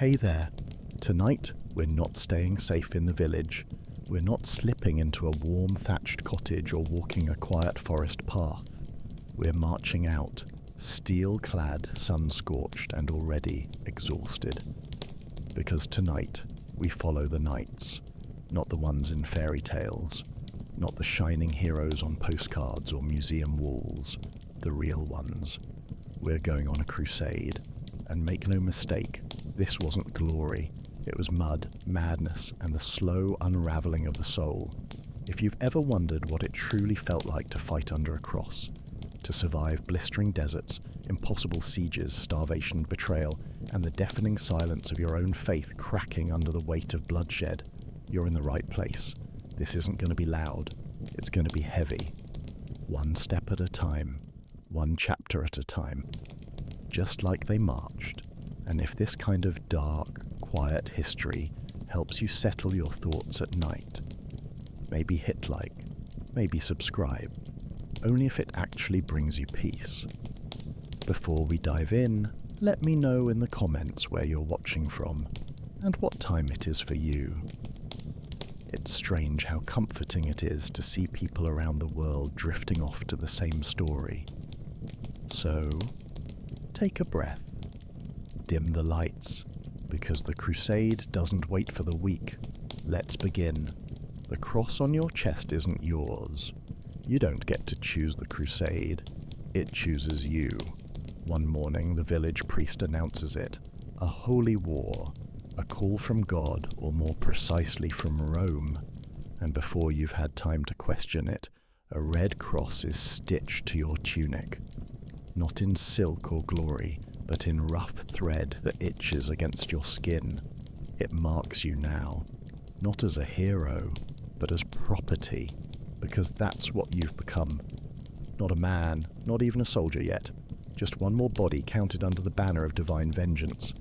Hey there. Tonight, we're not staying safe in the village. We're not slipping into a warm thatched cottage or walking a quiet forest path. We're marching out, steel-clad, sun-scorched and already exhausted. Because tonight, we follow the knights, not the ones in fairy tales, not the shining heroes on postcards or museum walls, the real ones. We're going on a crusade, and make no mistake, this wasn't glory. It was mud, madness, and the slow unraveling of the soul. If you've ever wondered what it truly felt like to fight under a cross, to survive blistering deserts, impossible sieges, starvation, betrayal, and the deafening silence of your own faith cracking under the weight of bloodshed, you're in the right place. This isn't going to be loud. It's going to be heavy. One step at a time, one chapter at a time. Just like they marched. And if this kind of dark, quiet history helps you settle your thoughts at night, maybe hit like, maybe subscribe, only if it actually brings you peace. Before we dive in, let me know in the comments where you're watching from and what time it is for you. It's strange how comforting it is to see people around the world drifting off to the same story. So, take a breath. Dim the lights, because the crusade doesn't wait for the weak. Let's begin. The cross on your chest isn't yours. You don't get to choose the crusade. It chooses you. One morning, the village priest announces it. A holy war. A call from God, or more precisely from Rome. And before you've had time to question it, a red cross is stitched to your tunic. Not in silk or glory, but in rough thread that itches against your skin. It marks you now, not as a hero, but as property, because that's what you've become. Not a man, not even a soldier yet, just one more body counted under the banner of divine vengeance.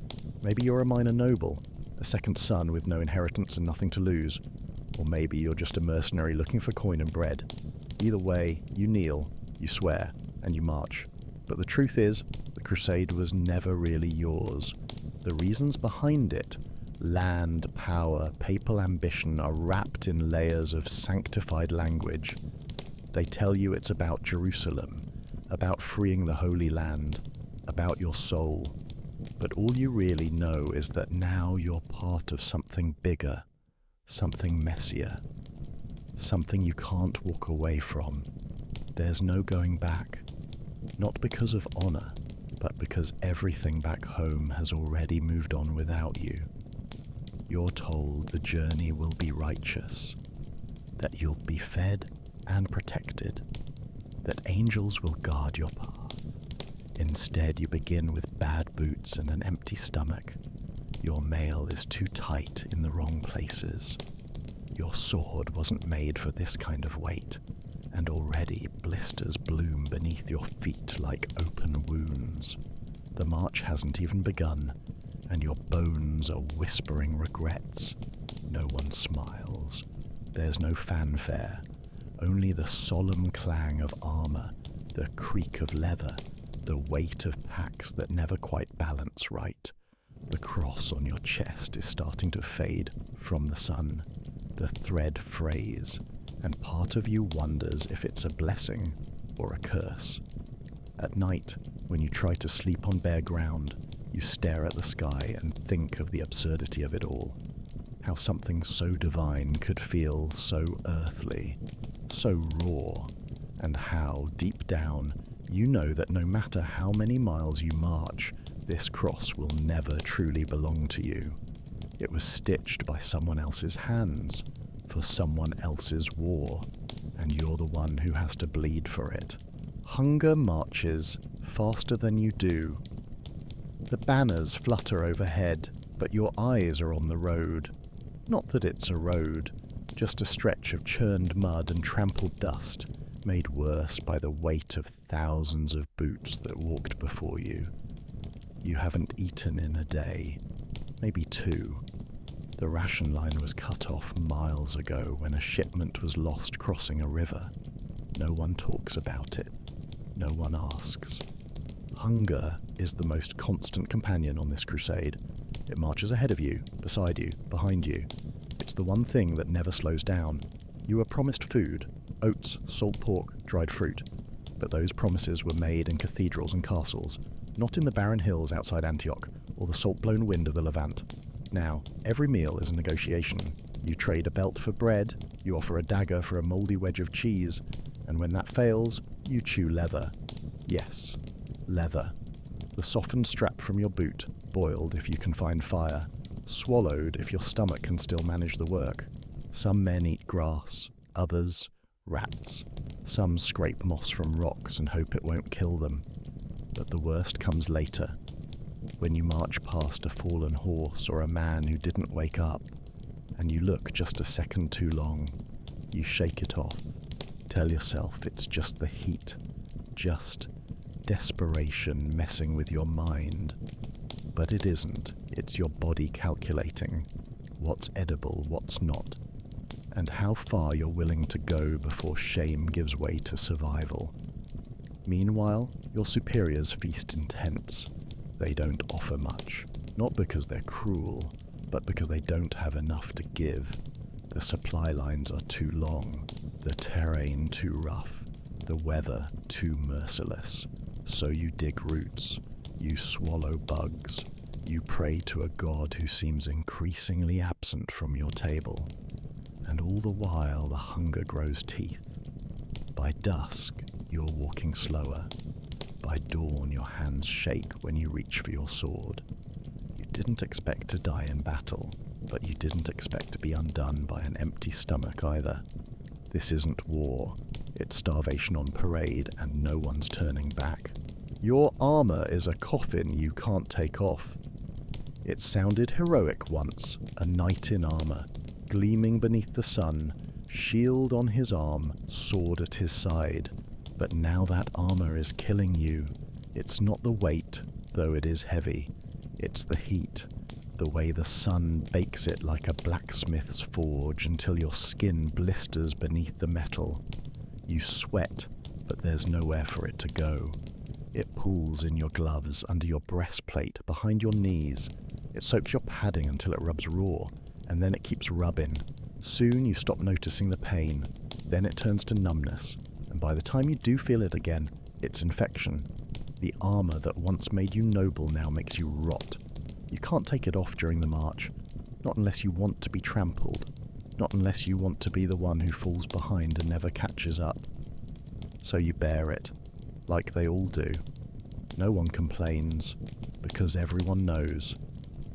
Maybe you're a minor noble, a second son with no inheritance and nothing to lose, or maybe you're just a mercenary looking for coin and bread. Either way, you kneel, you swear, and you march. But the truth is, the crusade was never really yours. The reasons behind it, land, power, papal ambition, are wrapped in layers of sanctified language. They tell you it's about Jerusalem, about freeing the Holy Land, about your soul. But all you really know is that now you're part of something bigger, something messier, something you can't walk away from. There's no going back. Not because of honor, but because everything back home has already moved on without you. You're told the journey will be righteous, that you'll be fed and protected, that angels will guard your path. Instead, you begin with bad boots and an empty stomach. Your mail is too tight in the wrong places. Your sword wasn't made for this kind of weight, and already blisters bloom beneath your feet like open wounds. The march hasn't even begun, and your bones are whispering regrets. No one smiles. There's no fanfare, only the solemn clang of armor, the creak of leather, the weight of packs that never quite balance right. The cross on your chest is starting to fade from the sun. The thread frays, and part of you wonders if it's a blessing or a curse. At night, when you try to sleep on bare ground, you stare at the sky and think of the absurdity of it all. How something so divine could feel so earthly, so raw, and how, deep down, you know that no matter how many miles you march, this cross will never truly belong to you. It was stitched by someone else's hands, for someone else's war, and you're the one who has to bleed for it. Hunger marches faster than you do. The banners flutter overhead, but your eyes are on the road. Not that it's a road, just a stretch of churned mud and trampled dust, made worse by the weight of thousands of boots that walked before you. You haven't eaten in a day, maybe two. The ration line was cut off miles ago when a shipment was lost crossing a river. No one talks about it. No one asks. Hunger is the most constant companion on this crusade, It marches ahead of you, beside you, behind you. It's the one thing that never slows down. You were promised food, oats, salt pork, dried fruit. But those promises were made in cathedrals and castles, not in the barren hills outside Antioch or the salt-blown wind of the Levant. Now, every meal is a negotiation. You trade a belt for bread, you offer a dagger for a mouldy wedge of cheese, and when that fails, you chew leather. Yes, leather. The softened strap from your boot, boiled if you can find fire, swallowed if your stomach can still manage the work. Some men eat grass, others rats. Some scrape moss from rocks and hope it won't kill them. But the worst comes later, when you march past a fallen horse or a man who didn't wake up, and you look just a second too long. You shake it off. Tell yourself it's just the heat, just desperation messing with your mind. But it isn't. It's your body calculating what's edible, what's not, and how far you're willing to go before shame gives way to survival. Meanwhile, your superiors feast in tents. They don't offer much, not because they're cruel, but because they don't have enough to give. The supply lines are too long, the terrain too rough, the weather too merciless. So you dig roots, you swallow bugs, you pray to a god who seems increasingly absent from your table. And all the while the hunger grows teeth. By dusk, you're walking slower. By dawn, your hands shake when you reach for your sword. You didn't expect to die in battle, but you didn't expect to be undone by an empty stomach either. This isn't war. It's starvation on parade, and no one's turning back. Your armor is a coffin you can't take off. It sounded heroic once, a knight in armor, gleaming beneath the sun, shield on his arm, sword at his side. But now that armor is killing you. It's not the weight, though it is heavy. It's the heat, the way the sun bakes it like a blacksmith's forge until your skin blisters beneath the metal. You sweat, but there's nowhere for it to go. It pools in your gloves, under your breastplate, behind your knees. It soaks your padding until it rubs raw, and then it keeps rubbing. Soon you stop noticing the pain. Then it turns to numbness, and by the time you do feel it again, it's infection. The armor that once made you noble now makes you rot. You can't take it off during the march, not unless you want to be trampled, not unless you want to be the one who falls behind and never catches up. So you bear it, like they all do. No one complains, because everyone knows.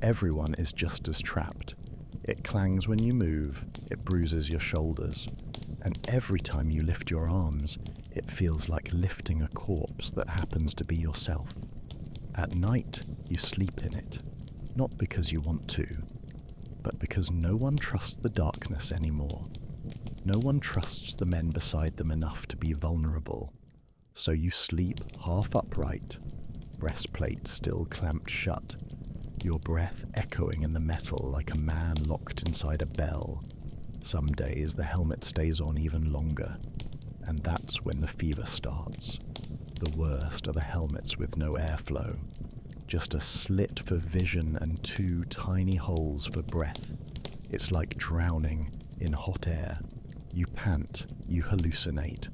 Everyone is just as trapped. It clangs when you move, it bruises your shoulders, and every time you lift your arms, it feels like lifting a corpse that happens to be yourself. At night, you sleep in it, not because you want to, but because no one trusts the darkness anymore. No one trusts the men beside them enough to be vulnerable. So you sleep half upright, breastplate still clamped shut, your breath echoing in the metal like a man locked inside a bell. Some days the helmet stays on even longer, and that's when the fever starts. The worst are the helmets with no airflow, just a slit for vision and two tiny holes for breath. It's like drowning in hot air. You pant, you hallucinate,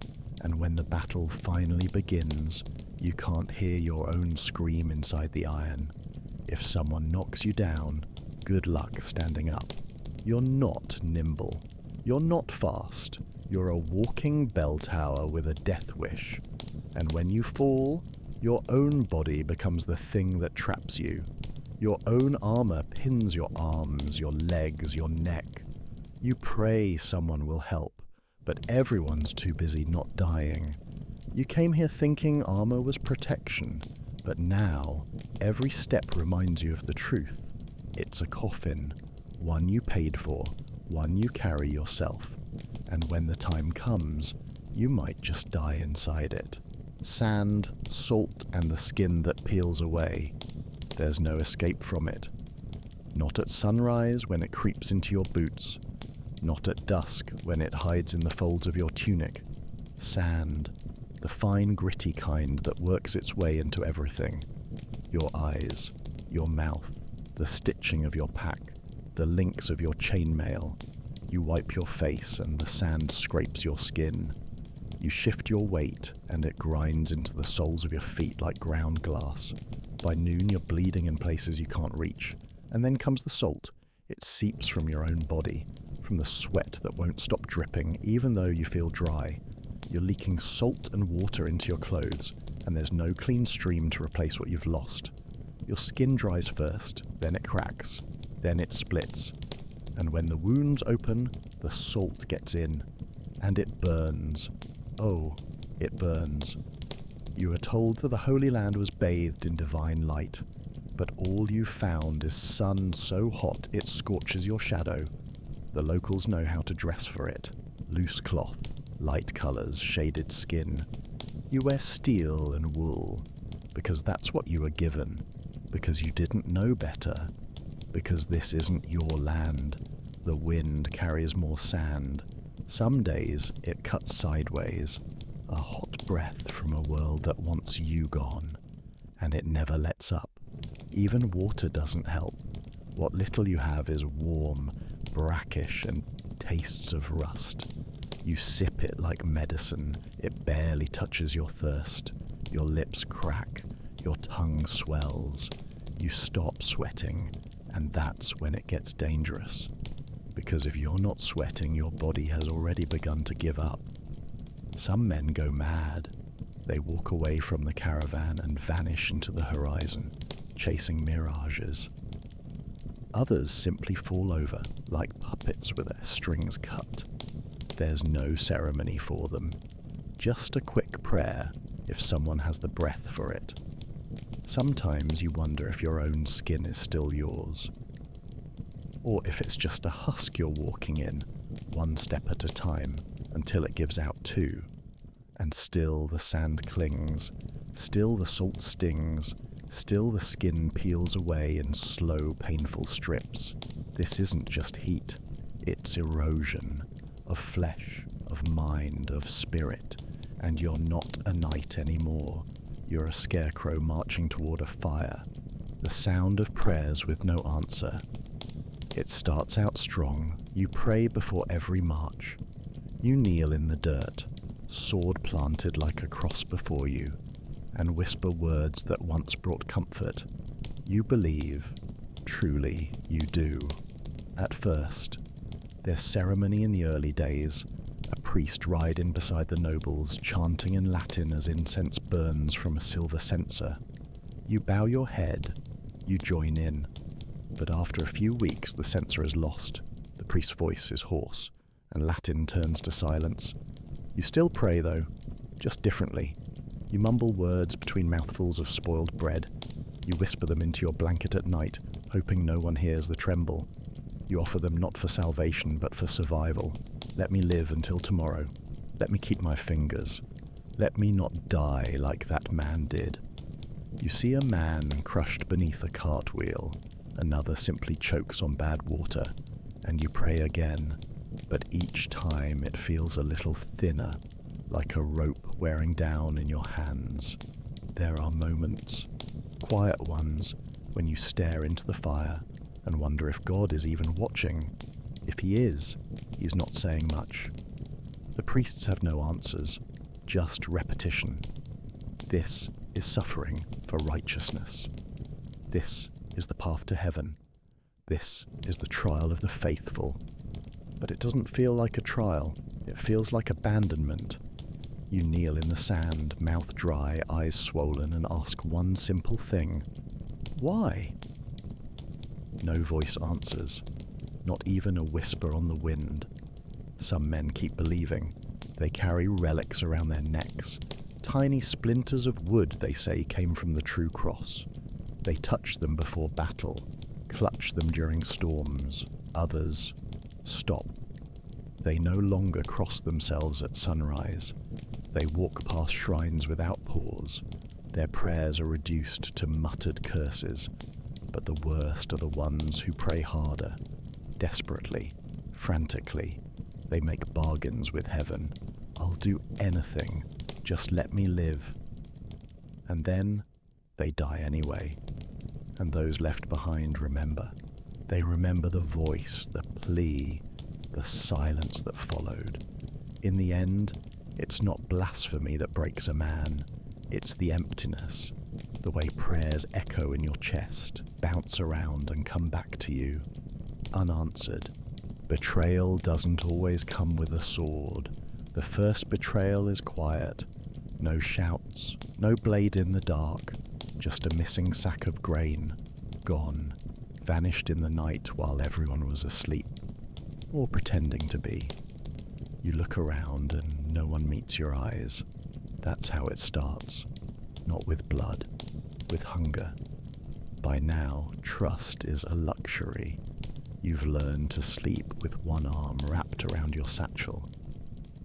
and when the battle finally begins, you can't hear your own scream inside the iron. If someone knocks you down, good luck standing up. You're not nimble. You're not fast. You're a walking bell tower with a death wish. And when you fall, your own body becomes the thing that traps you. Your own armor pins your arms, your legs, your neck. You pray someone will help, but everyone's too busy not dying. You came here thinking armor was protection, but now every step reminds you of the truth. It's a coffin, one you paid for, one you carry yourself, and when the time comes, you might just die inside it. Sand, salt, and the skin that peels away. There's no escape from it. Not at sunrise when it creeps into your boots. Not at dusk when it hides in the folds of your tunic. Sand, the fine gritty kind that works its way into everything. Your eyes, your mouth, the stitching of your pack, the links of your chainmail. You wipe your face and the sand scrapes your skin. You shift your weight and it grinds into the soles of your feet like ground glass. By noon you're bleeding in places you can't reach. And then comes the salt. It seeps from your own body, from the sweat that won't stop dripping even though you feel dry. You're leaking salt and water into your clothes, and there's no clean stream to replace what you've lost. Your skin dries first, then it cracks, then it splits. And when the wounds open, the salt gets in, and it burns. Oh, it burns. You are told that the Holy Land was bathed in divine light, but all you found is sun so hot it scorches your shadow. The locals know how to dress for it. Loose cloth, light colours, shaded skin. You wear steel and wool, because that's what you were given, because you didn't know better, because this isn't your land. The wind carries more sand. Some days it cuts sideways, a hot breath from a world that wants you gone, and it never lets up. Even water doesn't help. What little you have is warm, brackish, and tastes of rust. You sip it like medicine. It barely touches your thirst. Your lips crack. Your tongue swells. You stop sweating, and that's when it gets dangerous. Because if you're not sweating, your body has already begun to give up. Some men go mad. They walk away from the caravan and vanish into the horizon, chasing mirages. Others simply fall over, like puppets with their strings cut. There's no ceremony for them, just a quick prayer if someone has the breath for it. Sometimes you wonder if your own skin is still yours, or if it's just a husk you're walking in, one step at a time, until it gives out too. And still the sand clings, still the salt stings, still the skin peels away in slow, painful strips. This isn't just heat, it's erosion, of flesh, of mind, of spirit, and you're not a knight anymore. You're a scarecrow marching toward a fire, the sound of prayers with no answer. It starts out strong. You pray before every march. You kneel in the dirt, sword planted like a cross before you, and whisper words that once brought comfort. You believe, truly you do. At first, there's ceremony in the early days, a priest riding beside the nobles, chanting in Latin as incense burns from a silver censer. You bow your head, you join in, but after a few weeks the censer is lost, the priest's voice is hoarse, and Latin turns to silence. You still pray though, just differently. You mumble words between mouthfuls of spoiled bread. You whisper them into your blanket at night, hoping no one hears the tremble. You offer them not for salvation, but for survival. Let me live until tomorrow. Let me keep my fingers. Let me not die like that man did. You see a man crushed beneath a cartwheel. Another simply chokes on bad water, and you pray again. But each time it feels a little thinner, like a rope wearing down in your hands. There are moments, quiet ones, when you stare into the fire and wonder if God is even watching. If he is, he's not saying much. The priests have no answers, just repetition. This is suffering for righteousness. This is the path to heaven. This is the trial of the faithful. But it doesn't feel like a trial. It feels like abandonment. You kneel in the sand, mouth dry, eyes swollen, and ask one simple thing. Why? No voice answers, not even a whisper on the wind. Some men keep believing. They carry relics around their necks. Tiny splinters of wood, they say, came from the true cross. They touch them before battle, clutch them during storms. Others stop. They no longer cross themselves at sunrise. They walk past shrines without pause. Their prayers are reduced to muttered curses. But the worst are the ones who pray harder, desperately, frantically. They make bargains with heaven. I'll do anything, just let me live. And then they die anyway. And those left behind remember. They remember the voice, the plea, the silence that followed. In the end, it's not blasphemy that breaks a man. It's the emptiness, the way prayers echo in your chest, bounce around and come back to you, unanswered. Betrayal doesn't always come with a sword. The first betrayal is quiet. No shouts, no blade in the dark, just a missing sack of grain, gone, vanished in the night while everyone was asleep, or pretending to be. You look around and no one meets your eyes. That's how it starts. Not with blood, with hunger. By now, trust is a luxury. You've learned to sleep with one arm wrapped around your satchel,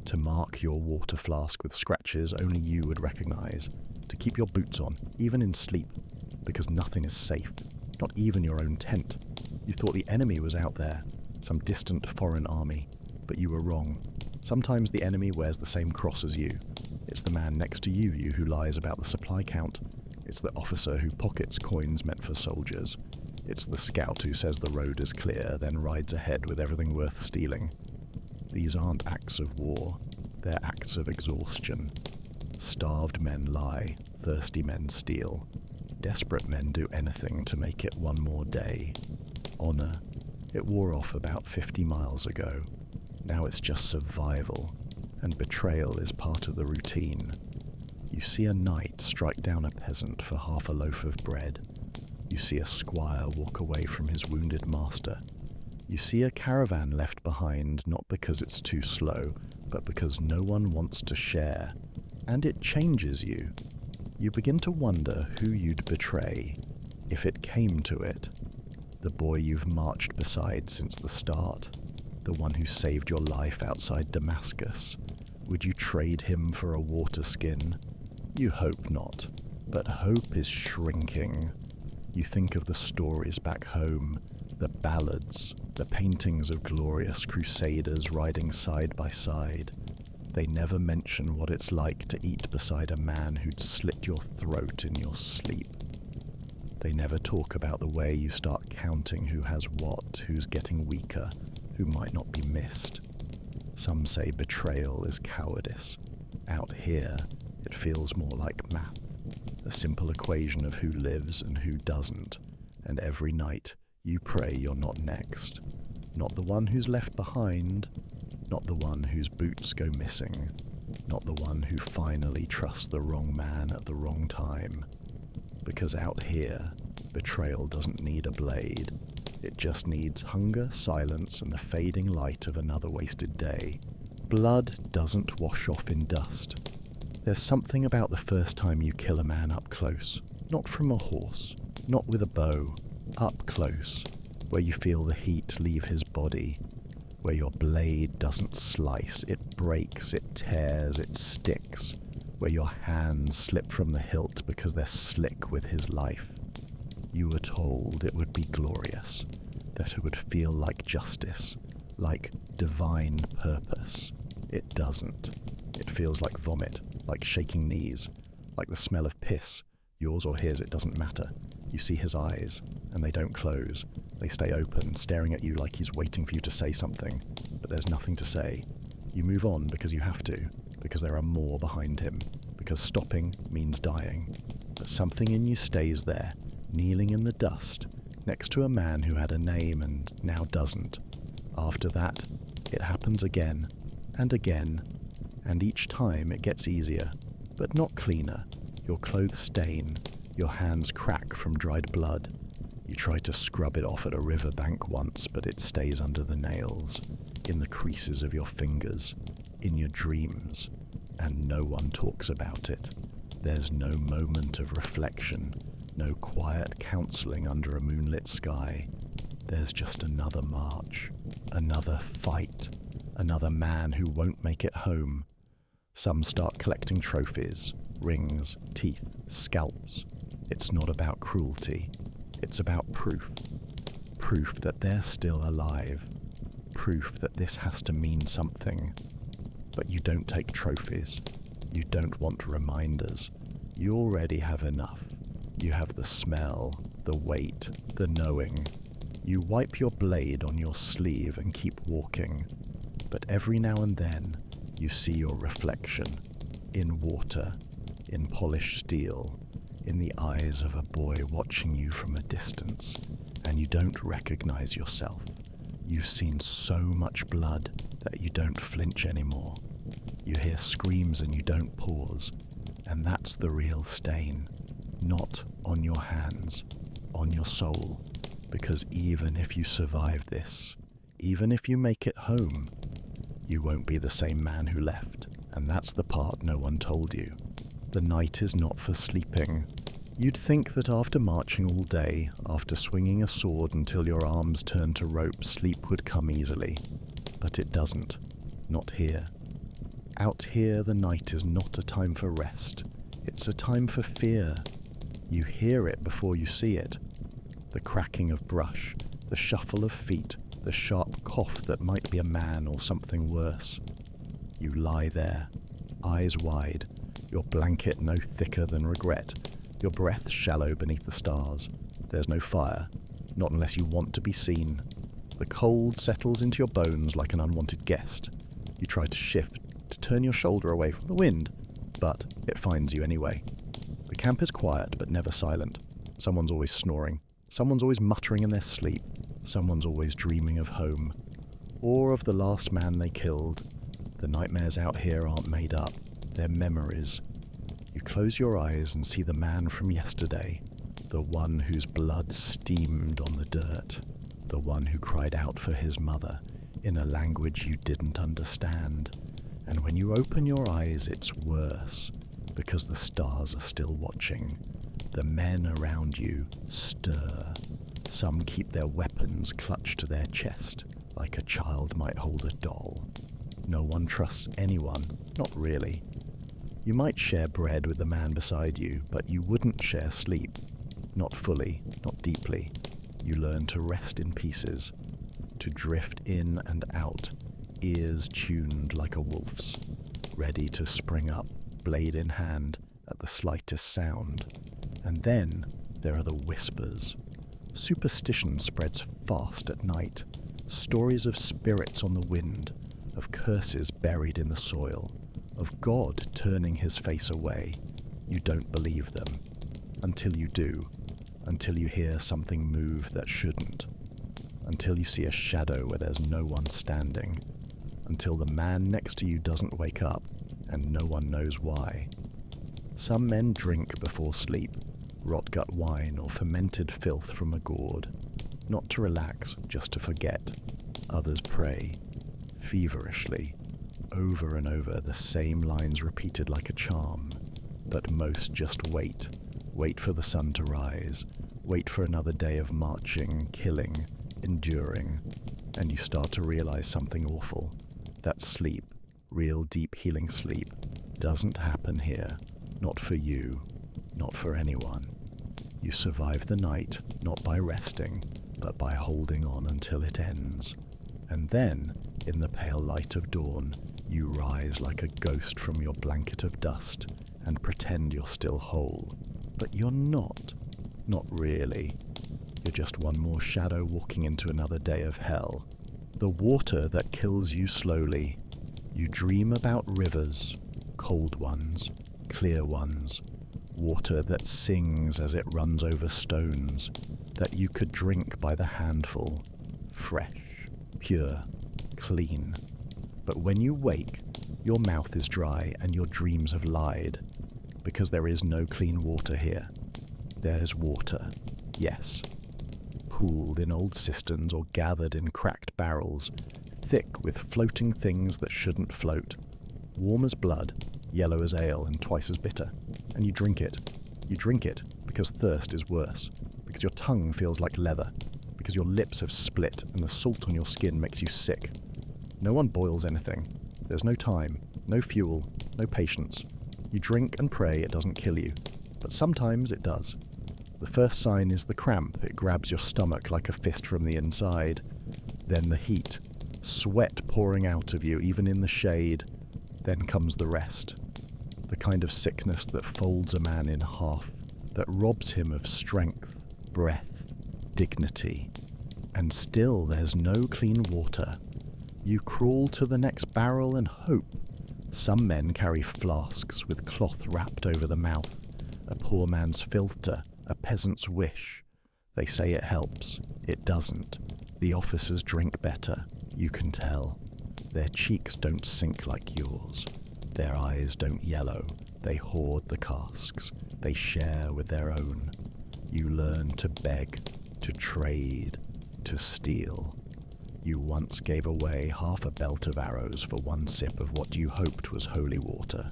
to mark your water flask with scratches only you would recognize, to keep your boots on, even in sleep, because nothing is safe, not even your own tent. You thought the enemy was out there, some distant foreign army, but you were wrong. Sometimes the enemy wears the same cross as you. It's the man next to you who lies about the supply count. It's the officer who pockets coins meant for soldiers. It's the scout who says the road is clear, then rides ahead with everything worth stealing. These aren't acts of war, they're acts of exhaustion. Starved men lie, thirsty men steal. Desperate men do anything to make it one more day. Honor, it wore off about 50 miles ago. Now it's just survival, and betrayal is part of the routine. You see a knight strike down a peasant for half a loaf of bread. You see a squire walk away from his wounded master. You see a caravan left behind not because it's too slow, but because no one wants to share. And it changes you. You begin to wonder who you'd betray, if it came to it. The boy you've marched beside since the start, the one who saved your life outside Damascus. Would you trade him for a water skin? You hope not, but hope is shrinking. You think of the stories back home, the ballads, the paintings of glorious crusaders riding side by side. They never mention what it's like to eat beside a man who'd slit your throat in your sleep. They never talk about the way you start counting who has what, who's getting weaker, who might not be missed. Some say betrayal is cowardice. Out here, it feels more like math, a simple equation of who lives and who doesn't, and every night you pray you're not next. Not the one who's left behind, not the one whose boots go missing, not the one who finally trusts the wrong man at the wrong time. Because out here, betrayal doesn't need a blade. It just needs hunger, silence, and the fading light of another wasted day. Blood doesn't wash off in dust. There's something about the first time you kill a man up close, not from a horse, not with a bow, up close, where you feel the heat leave his body, where your blade doesn't slice, it breaks, it tears, it sticks, where your hands slip from the hilt because they're slick with his life. You were told it would be glorious, that it would feel like justice, like divine purpose. It doesn't. It feels like vomit, like shaking knees, like the smell of piss. Yours or his, it doesn't matter. You see his eyes, and they don't close. They stay open, staring at you like he's waiting for you to say something, but there's nothing to say. You move on because you have to, because there are more behind him, because stopping means dying. But something in you stays there, kneeling in the dust, next to a man who had a name and now doesn't. After that, it happens again, and again, and each time it gets easier, but not cleaner. Your clothes stain, your hands crack from dried blood. You try to scrub it off at a riverbank once, but it stays under the nails, in the creases of your fingers, in your dreams, and no one talks about it. There's no moment of reflection, no quiet counselling under a moonlit sky. There's just another march, another fight, another man who won't make it home. Some start collecting trophies, rings, teeth, scalps. It's not about cruelty. It's about proof. Proof that they're still alive. Proof that this has to mean something. But you don't take trophies. You don't want reminders. You already have enough. You have the smell, the weight, the knowing. You wipe your blade on your sleeve and keep walking, but every now and then you see your reflection, in water, in polished steel, in the eyes of a boy watching you from a distance, and you don't recognize yourself. You've seen so much blood that you don't flinch anymore. You hear screams and you don't pause, and that's the real stain, not on your hands, on your soul, because even if you survive this, even if you make it home, you won't be the same man who left, and that's the part no one told you. The night is not for sleeping. You'd think that after marching all day, after swinging a sword until your arms turned to rope, sleep would come easily. But it doesn't. Not here. Out here, the night is not a time for rest. It's a time for fear. You hear it before you see it. The cracking of brush, the shuffle of feet, the sharp cough that might be a man or something worse. You lie there, eyes wide, your blanket no thicker than regret, your breath shallow beneath the stars. There's no fire, not unless you want to be seen. The cold settles into your bones like an unwanted guest. You try to shift, to turn your shoulder away from the wind, but it finds you anyway. The camp is quiet but never silent. Someone's always snoring. Someone's always muttering in their sleep. Someone's always dreaming of home, or of the last man they killed. The nightmares out here aren't made up. They're memories. You close your eyes and see the man from yesterday, the one whose blood steamed on the dirt, the one who cried out for his mother in a language you didn't understand. And when you open your eyes, it's worse, because the stars are still watching. The men around you stir. Some keep their weapons clutched to their chest, like a child might hold a doll. No one trusts anyone, not really. You might share bread with the man beside you, but you wouldn't share sleep. Not fully, not deeply. You learn to rest in pieces, to drift in and out, ears tuned like a wolf's, ready to spring up, blade in hand, at the slightest sound. And then there are the whispers. Superstition spreads fast at night. Stories of spirits on the wind, of curses buried in the soil, of God turning his face away. You don't believe them. Until you do. Until you hear something move that shouldn't. Until you see a shadow where there's no one standing. Until the man next to you doesn't wake up, and no one knows why. Some men drink before sleep, rot-gut wine or fermented filth from a gourd, not to relax, just to forget. Others pray, feverishly, over and over, the same lines repeated like a charm. But most just wait for the sun to rise, wait for another day of marching, killing, enduring, and you start to realize something awful, that sleep, real deep healing sleep, doesn't happen here, not for you, not for anyone. You survive the night, not by resting, but by holding on until it ends. And then, in the pale light of dawn, you rise like a ghost from your blanket of dust and pretend you're still whole. But you're not really. You're just one more shadow walking into another day of hell. The water that kills you slowly. You dream about rivers, cold ones, clear ones, water that sings as it runs over stones, that you could drink by the handful, fresh, pure, clean. But when you wake, your mouth is dry and your dreams have lied, because there is no clean water here. There's water, yes, pooled in old cisterns or gathered in cracked barrels, thick with floating things that shouldn't float, warm as blood, yellow as ale and twice as bitter. And you drink it. You drink it because thirst is worse, because your tongue feels like leather, because your lips have split and the salt on your skin makes you sick. No one boils anything. There's no time, no fuel, no patience. You drink and pray it doesn't kill you, but sometimes it does. The first sign is the cramp. It grabs your stomach like a fist from the inside. Then the heat, sweat pouring out of you even in the shade. Then comes the rest. The kind of sickness that folds a man in half, that robs him of strength, breath, dignity. And still there's no clean water. You crawl to the next barrel and hope. Some men carry flasks with cloth wrapped over the mouth, a poor man's filter, a peasant's wish. They say it helps. It doesn't. The officers drink better, you can tell. Their cheeks don't sink like yours. Their eyes don't yellow. They hoard the casks. They share with their own. You learn to beg, to trade, to steal. You once gave away half a belt of arrows for one sip of what you hoped was holy water.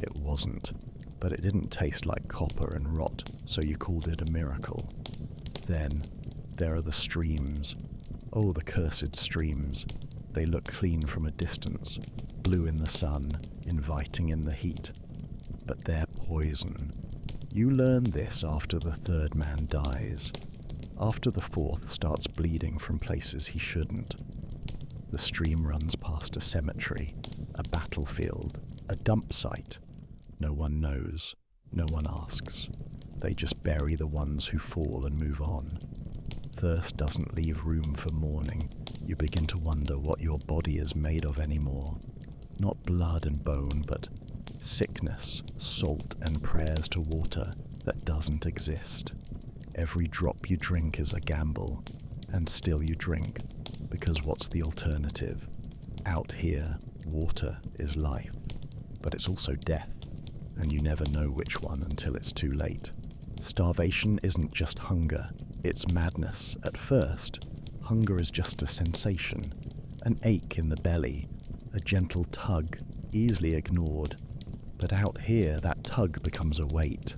It wasn't, but it didn't taste like copper and rot, so you called it a miracle. Then, there are the streams. Oh, the cursed streams. They look clean from a distance, blue in the sun, inviting in the heat. But they're poison. You learn this after the third man dies. After the fourth starts bleeding from places he shouldn't. The stream runs past a cemetery, a battlefield, a dump site. No one knows. No one asks. They just bury the ones who fall and move on. Thirst doesn't leave room for mourning. You begin to wonder what your body is made of anymore. Not blood and bone, but sickness, salt, and prayers to water that doesn't exist. Every drop you drink is a gamble, and still you drink, because what's the alternative? Out here, water is life, but it's also death, and you never know which one until it's too late. Starvation isn't just hunger, it's madness. At first, hunger is just a sensation, an ache in the belly, a gentle tug, easily ignored. But out here, that tug becomes a weight,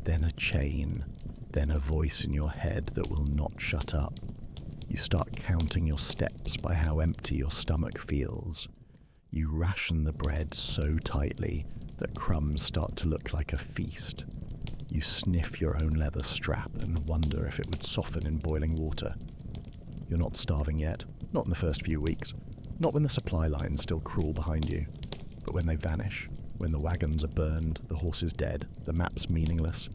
then a chain, then a voice in your head that will not shut up. You start counting your steps by how empty your stomach feels. You ration the bread so tightly that crumbs start to look like a feast. You sniff your own leather strap and wonder if it would soften in boiling water. You're not starving yet, not in the first few weeks, not when the supply lines still crawl behind you, but when they vanish, when the wagons are burned, the horse is dead, the map's meaningless.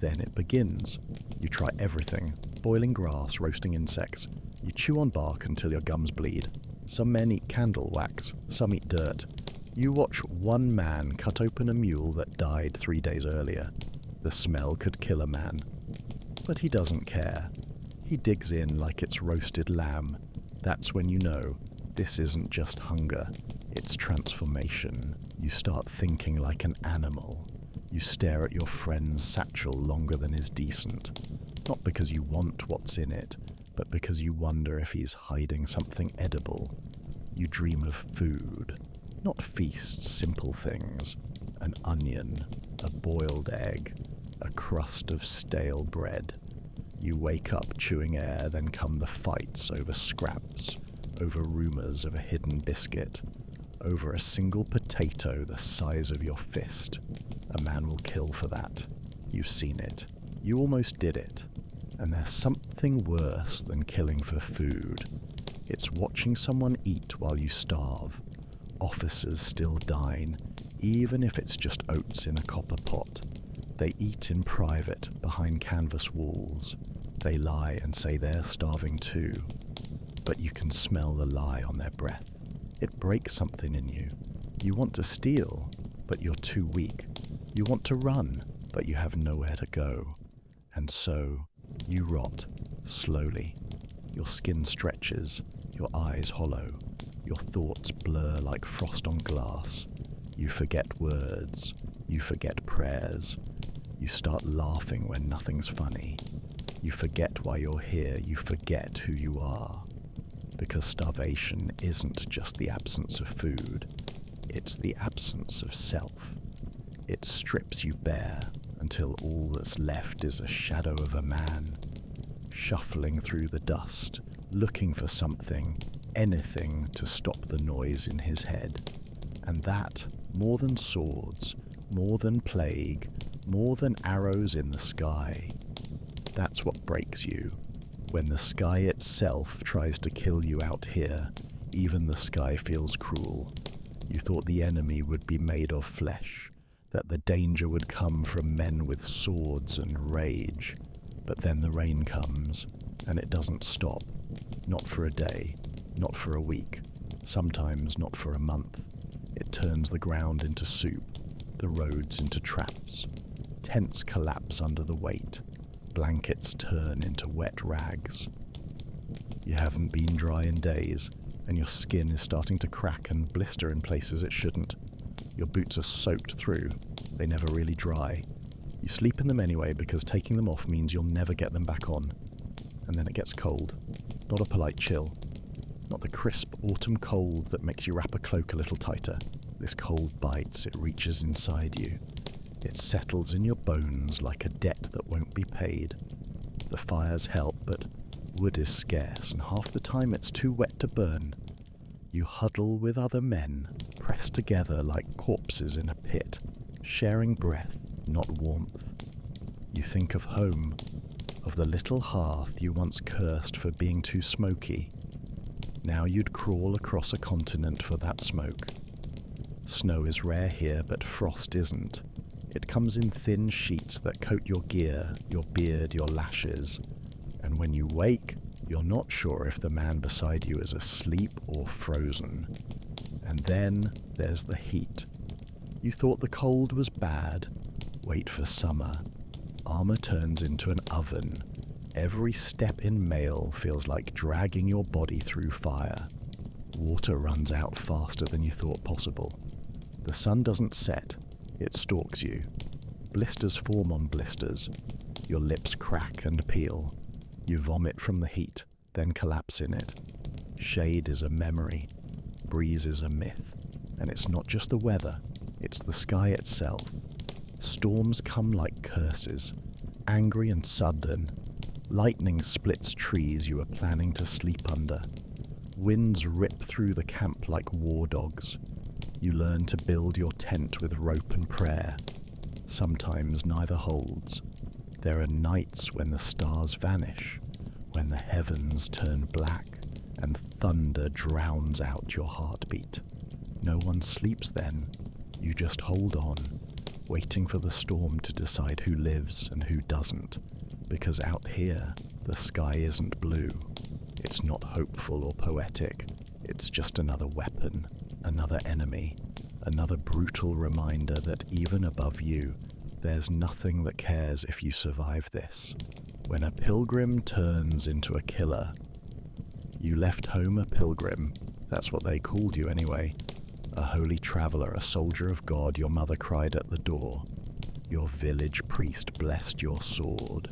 Then it begins. You try everything. Boiling grass, roasting insects. You chew on bark until your gums bleed. Some men eat candle wax, some eat dirt. You watch one man cut open a mule that died 3 days earlier. The smell could kill a man. But he doesn't care. He digs in like it's roasted lamb. That's when you know this isn't just hunger, it's transformation. You start thinking like an animal. You stare at your friend's satchel longer than is decent, not because you want what's in it, but because you wonder if he's hiding something edible. You dream of food, not feasts, simple things. An onion, a boiled egg, a crust of stale bread. You wake up chewing air, then come the fights over scraps, over rumors of a hidden biscuit, over a single potato the size of your fist. A man will kill for that. You've seen it. You almost did it. And there's something worse than killing for food. It's watching someone eat while you starve. Officers still dine, even if it's just oats in a copper pot. They eat in private, behind canvas walls. They lie and say they're starving too. But you can smell the lie on their breath. It breaks something in you. You want to steal, but you're too weak. You want to run, but you have nowhere to go. And so, you rot, slowly. Your skin stretches, your eyes hollow, your thoughts blur like frost on glass. You forget words, you forget prayers. You start laughing when nothing's funny. You forget why you're here, you forget who you are. Because starvation isn't just the absence of food, it's the absence of self. It strips you bare until all that's left is a shadow of a man, shuffling through the dust, looking for something, anything to stop the noise in his head. And that, more than swords, more than plague, more than arrows in the sky, that's what breaks you. When the sky itself tries to kill you out here, even the sky feels cruel. You thought the enemy would be made of flesh, that the danger would come from men with swords and rage. But then the rain comes, and it doesn't stop. Not for a day, not for a week, sometimes not for a month. It turns the ground into soup, the roads into traps. Tents collapse under the weight. Blankets turn into wet rags. You haven't been dry in days, and your skin is starting to crack and blister in places it shouldn't. Your boots are soaked through. They never really dry. You sleep in them anyway because taking them off means you'll never get them back on. And then it gets cold. Not a polite chill. Not the crisp autumn cold that makes you wrap a cloak a little tighter. This cold bites, it reaches inside you. It settles in your bones like a debt that won't be paid. The fires help, but wood is scarce, and half the time it's too wet to burn. You huddle with other men, pressed together like corpses in a pit, sharing breath, not warmth. You think of home, of the little hearth you once cursed for being too smoky. Now you'd crawl across a continent for that smoke. Snow is rare here, but frost isn't. It comes in thin sheets that coat your gear, your beard, your lashes. And when you wake, you're not sure if the man beside you is asleep or frozen. And then there's the heat. You thought the cold was bad. Wait for summer. Armor turns into an oven. Every step in mail feels like dragging your body through fire. Water runs out faster than you thought possible. The sun doesn't set. It stalks you. Blisters form on blisters. Your lips crack and peel. You vomit from the heat, then collapse in it. Shade is a memory. Breeze is a myth. And it's not just the weather, it's the sky itself. Storms come like curses, angry and sudden. Lightning splits trees you were planning to sleep under. Winds rip through the camp like war dogs. You learn to build your tent with rope and prayer. Sometimes neither holds. There are nights when the stars vanish, when the heavens turn black and thunder drowns out your heartbeat. No one sleeps then. You just hold on, waiting for the storm to decide who lives and who doesn't. Because out here, the sky isn't blue. It's not hopeful or poetic. It's just another weapon, another enemy, another brutal reminder that even above you, there's nothing that cares if you survive this. When a pilgrim turns into a killer, you left home a pilgrim, that's what they called you anyway. A holy traveler, a soldier of God, your mother cried at the door. Your village priest blessed your sword.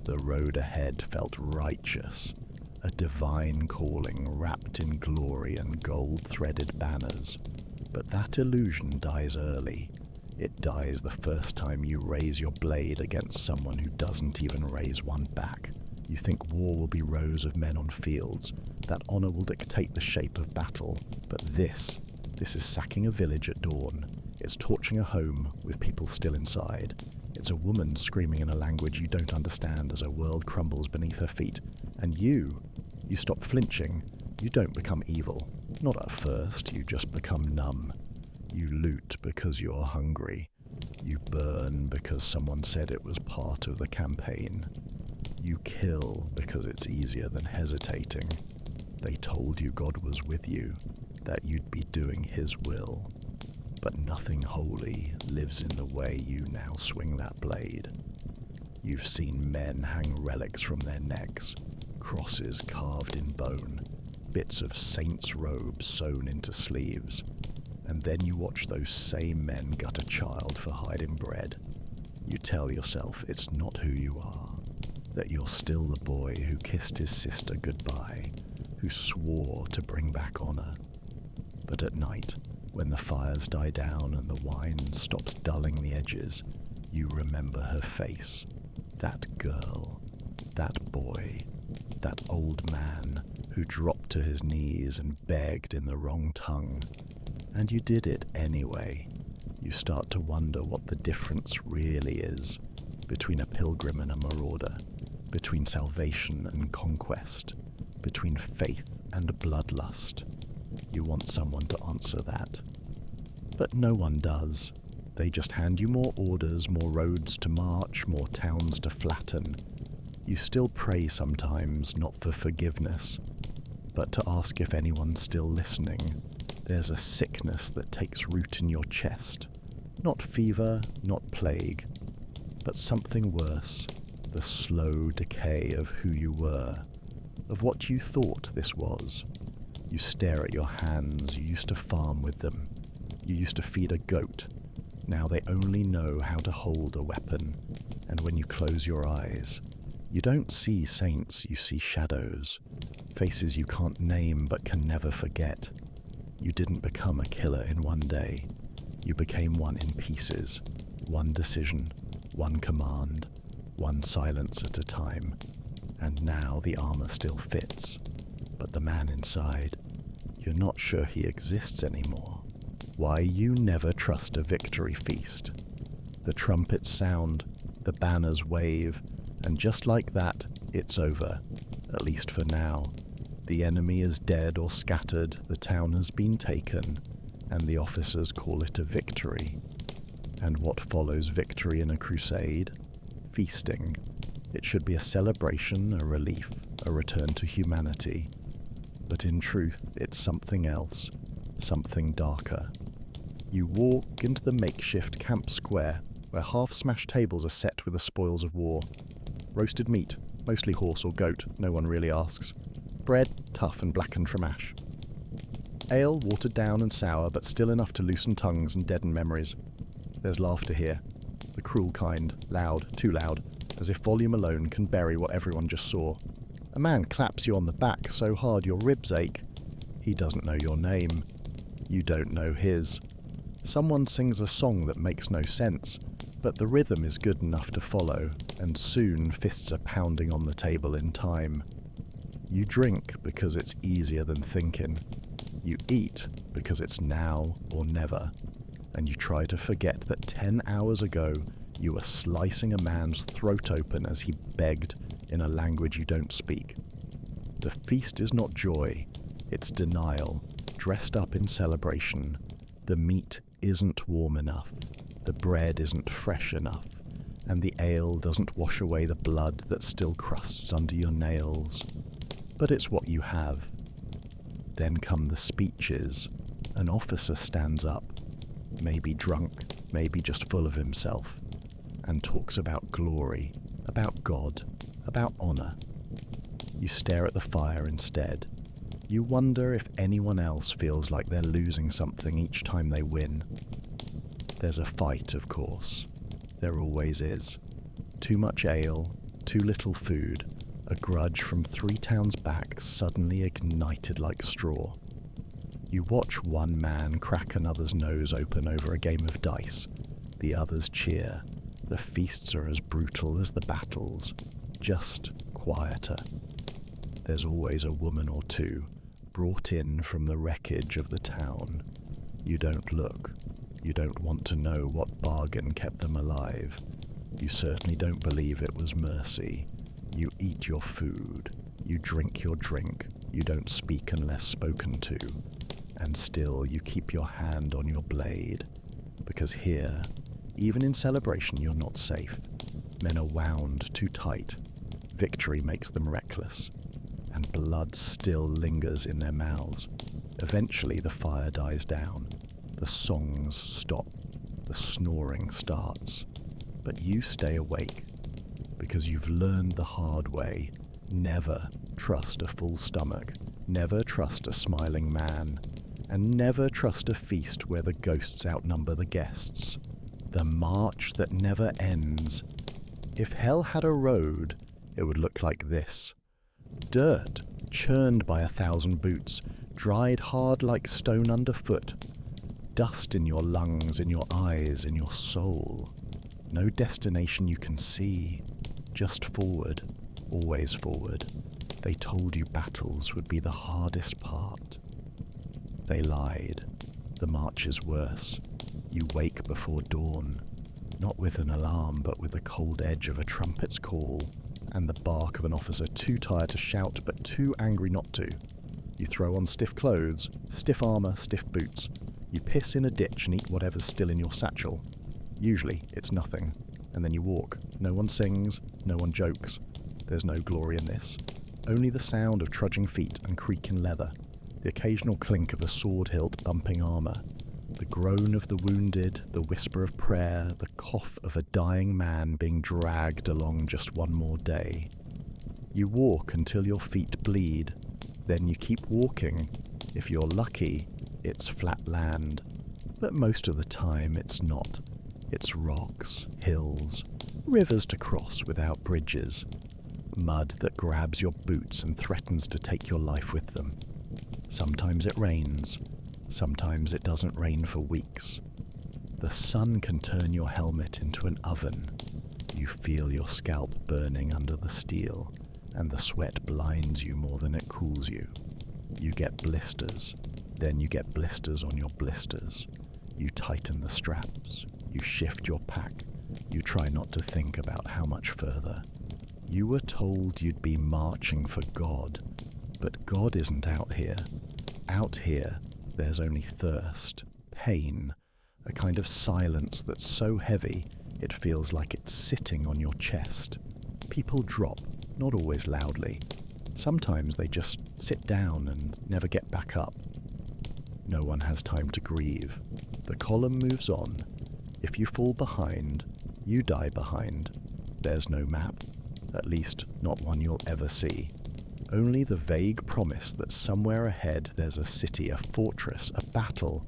The road ahead felt righteous, a divine calling wrapped in glory and gold-threaded banners. But that illusion dies early. It dies the first time you raise your blade against someone who doesn't even raise one back. You think war will be rows of men on fields, that honor will dictate the shape of battle. But this is sacking a village at dawn. It's torching a home with people still inside. It's a woman screaming in a language you don't understand as her world crumbles beneath her feet. And you stop flinching. You don't become evil. Not at first, you just become numb. You loot because you're hungry. You burn because someone said it was part of the campaign. You kill because it's easier than hesitating. They told you God was with you, that you'd be doing His will. But nothing holy lives in the way you now swing that blade. You've seen men hang relics from their necks, crosses carved in bone, bits of saints' robes sewn into sleeves. And then you watch those same men gut a child for hiding bread. You tell yourself it's not who you are, that you're still the boy who kissed his sister goodbye, who swore to bring back honor. But at night, when the fires die down and the wine stops dulling the edges, you remember her face. That girl, that boy, that old man who dropped to his knees and begged in the wrong tongue. And you did it anyway. You start to wonder what the difference really is between a pilgrim and a marauder, between salvation and conquest, between faith and bloodlust. You want someone to answer that. But no one does. They just hand you more orders, more roads to march, more towns to flatten. You still pray sometimes, not for forgiveness, but to ask if anyone's still listening. There's a sickness that takes root in your chest. Not fever, not plague, but something worse. The slow decay of who you were, of what you thought this was. You stare at your hands, you used to farm with them. You used to feed a goat. Now they only know how to hold a weapon. And when you close your eyes, you don't see saints, you see shadows. Faces you can't name but can never forget. You didn't become a killer in one day. You became one in pieces. One decision, one command, one silence at a time. And now the armor still fits. But the man inside, you're not sure he exists anymore. Why you never trust a victory feast. The trumpets sound, the banners wave, and just like that, it's over, at least for now. The enemy is dead or scattered, the town has been taken, and the officers call it a victory. And what follows victory in a crusade? Feasting. It should be a celebration, a relief, a return to humanity. But in truth, it's something else, something darker. You walk into the makeshift camp square, where half-smashed tables are set with the spoils of war. Roasted meat, mostly horse or goat, no one really asks. Bread, tough and blackened from ash. Ale, watered down and sour, but still enough to loosen tongues and deaden memories. There's laughter here, the cruel kind, loud, too loud, as if volume alone can bury what everyone just saw. A man claps you on the back so hard your ribs ache. He doesn't know your name. You don't know his. Someone sings a song that makes no sense, but the rhythm is good enough to follow, and soon fists are pounding on the table in time. You drink because it's easier than thinking. You eat because it's now or never. And you try to forget that 10 hours ago you were slicing a man's throat open as he begged in a language you don't speak. The feast is not joy, it's denial, dressed up in celebration. The meat isn't warm enough, the bread isn't fresh enough, and the ale doesn't wash away the blood that still crusts under your nails. But it's what you have. Then come the speeches. An officer stands up, maybe drunk, maybe just full of himself, and talks about glory, about God, about honor. You stare at the fire instead. You wonder if anyone else feels like they're losing something each time they win. There's a fight, of course. There always is. Too much ale, too little food, a grudge from 3 towns back suddenly ignited like straw. You watch one man crack another's nose open over a game of dice. The others cheer. The feasts are as brutal as the battles, just quieter. There's always a woman or two, brought in from the wreckage of the town. You don't look. You don't want to know what bargain kept them alive. You certainly don't believe it was mercy. You eat your food. You drink your drink. You don't speak unless spoken to. And still you keep your hand on your blade. Because here, even in celebration, you're not safe. Men are wound too tight. Victory makes them reckless. And blood still lingers in their mouths. Eventually the fire dies down. The songs stop. The snoring starts. But you stay awake. Because you've learned the hard way. Never trust a full stomach. Never trust a smiling man. And never trust a feast where the ghosts outnumber the guests. The march that never ends. If hell had a road, it would look like this. Dirt, churned by 1,000 boots, dried hard like stone underfoot. Dust in your lungs, in your eyes, in your soul. No destination you can see. Just forward, always forward. They told you battles would be the hardest part. They lied. The march is worse. You wake before dawn, not with an alarm, but with the cold edge of a trumpet's call, and the bark of an officer too tired to shout, but too angry not to. You throw on stiff clothes, stiff armour, stiff boots. You piss in a ditch and eat whatever's still in your satchel. Usually, it's nothing. And then you walk. No one sings, no one jokes. There's no glory in this. Only the sound of trudging feet and creaking leather, the occasional clink of a sword hilt bumping armour, the groan of the wounded, the whisper of prayer, the cough of a dying man being dragged along just one more day. You walk until your feet bleed, then you keep walking. If you're lucky, it's flat land, but most of the time it's not. It's rocks, hills, rivers to cross without bridges, mud that grabs your boots and threatens to take your life with them. Sometimes it rains, sometimes it doesn't rain for weeks. The sun can turn your helmet into an oven. You feel your scalp burning under the steel, and the sweat blinds you more than it cools you. You get blisters, then you get blisters on your blisters. You tighten the straps, you shift your pack, you try not to think about how much further. You were told you'd be marching for God, but God isn't out here. Out here, there's only thirst, pain, a kind of silence that's so heavy it feels like it's sitting on your chest. People drop, not always loudly. Sometimes they just sit down and never get back up. No one has time to grieve. The column moves on. If you fall behind, you die behind. There's no map, at least not one you'll ever see. Only the vague promise that somewhere ahead there's a city, a fortress, a battle,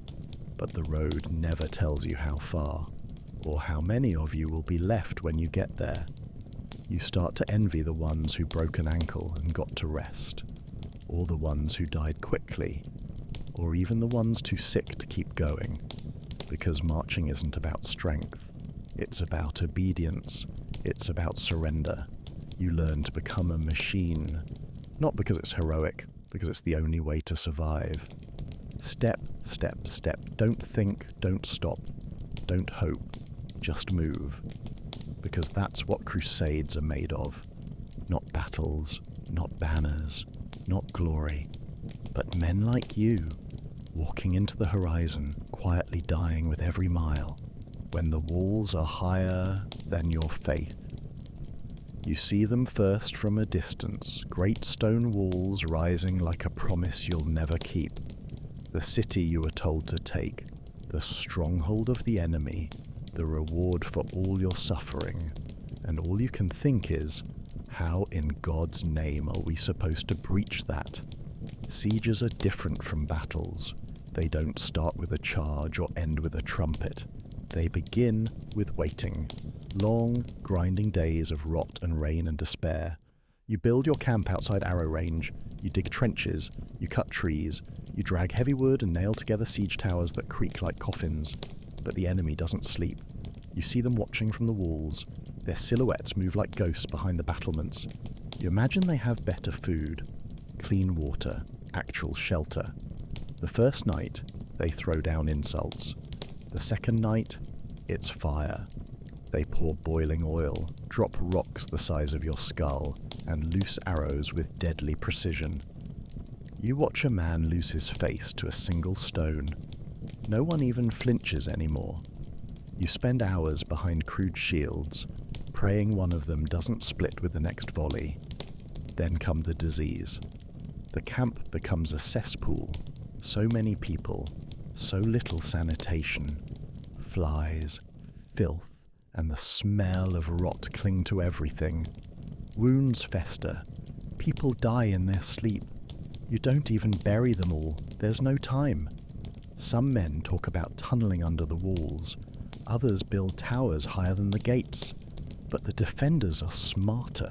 but the road never tells you how far, or how many of you will be left when you get there. You start to envy the ones who broke an ankle and got to rest, or the ones who died quickly, or even the ones too sick to keep going, because marching isn't about strength, it's about obedience, it's about surrender. You learn to become a machine, not because it's heroic, because it's the only way to survive. Step, step, step. Don't think, don't stop, don't hope, just move. Because that's what crusades are made of. Not battles, not banners, not glory, but men like you, walking into the horizon, quietly dying with every mile, when the walls are higher than your faith. You see them first from a distance, great stone walls rising like a promise you'll never keep. The city you were told to take, the stronghold of the enemy, the reward for all your suffering. And all you can think is, how in God's name are we supposed to breach that? Sieges are different from battles. They don't start with a charge or end with a trumpet. They begin with waiting. Long, grinding days of rot and rain and despair. You build your camp outside arrow range, you dig trenches, you cut trees, you drag heavy wood and nail together siege towers that creak like coffins. But the enemy doesn't sleep. You see them watching from the walls. Their silhouettes move like ghosts behind the battlements. You imagine they have better food, clean water, actual shelter. The first night, they throw down insults. The second night, it's fire. They pour boiling oil, drop rocks the size of your skull, and loose arrows with deadly precision. You watch a man lose his face to a single stone. No one even flinches anymore. You spend hours behind crude shields, praying one of them doesn't split with the next volley. Then come the disease. The camp becomes a cesspool. So many people, so little sanitation. Flies, filth, and the smell of rot cling to everything. Wounds fester. People die in their sleep. You don't even bury them all. There's no time. Some men talk about tunneling under the walls. Others build towers higher than the gates. But the defenders are smarter.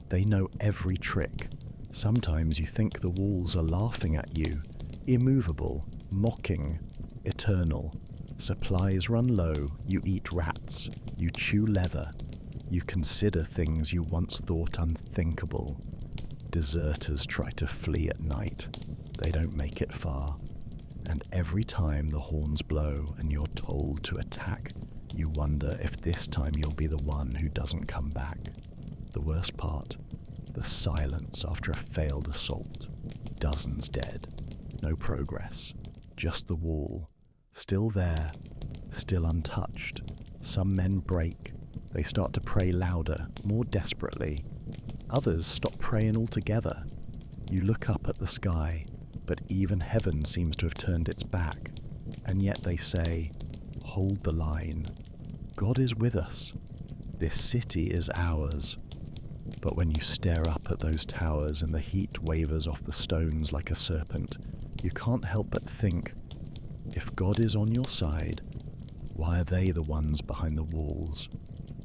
They know every trick. Sometimes you think the walls are laughing at you. Immovable, mocking, eternal. Supplies run low, you eat rats, you chew leather, you consider things you once thought unthinkable. Deserters try to flee at night. They don't make it far. And every time the horns blow and you're told to attack, you wonder if this time you'll be the one who doesn't come back. The worst part, the silence after a failed assault. Dozens dead. No progress. Just the wall. Still there, still untouched. Some men break. They start to pray louder, more desperately. Others stop praying altogether. You look up at the sky, but even heaven seems to have turned its back, and yet they say, "Hold the line. God is with us. This city is ours." But when you stare up at those towers and the heat wavers off the stones like a serpent, you can't help but think, if God is on your side, why are they the ones behind the walls?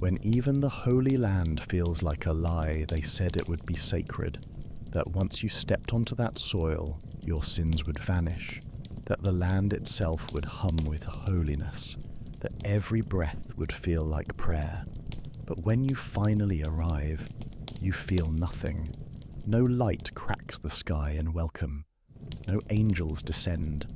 When even the Holy Land feels like a lie they said it would be sacred, that once you stepped onto that soil, your sins would vanish, that the land itself would hum with holiness, that every breath would feel like prayer. But when you finally arrive, you feel nothing. No light cracks the sky in welcome. No angels descend.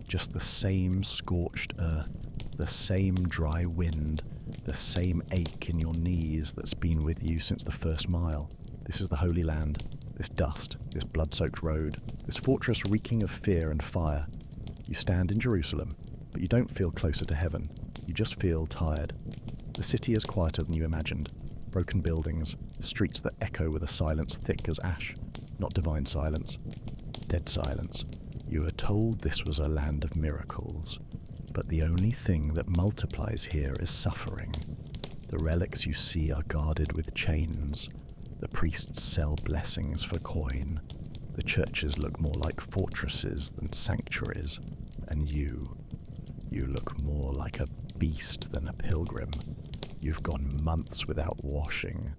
Just the same scorched earth, the same dry wind, the same ache in your knees that's been with you since the first mile. This is the Holy Land. This dust, this blood-soaked road, this fortress reeking of fear and fire. You stand in Jerusalem, but you don't feel closer to heaven. You just feel tired. The city is quieter than you imagined. Broken buildings, streets that echo with a silence thick as ash. Not divine silence. Dead silence. You are told this was a land of miracles, but the only thing that multiplies here is suffering. The relics you see are guarded with chains. The priests sell blessings for coin. The churches look more like fortresses than sanctuaries. And you look more like a beast than a pilgrim. You've gone months without washing.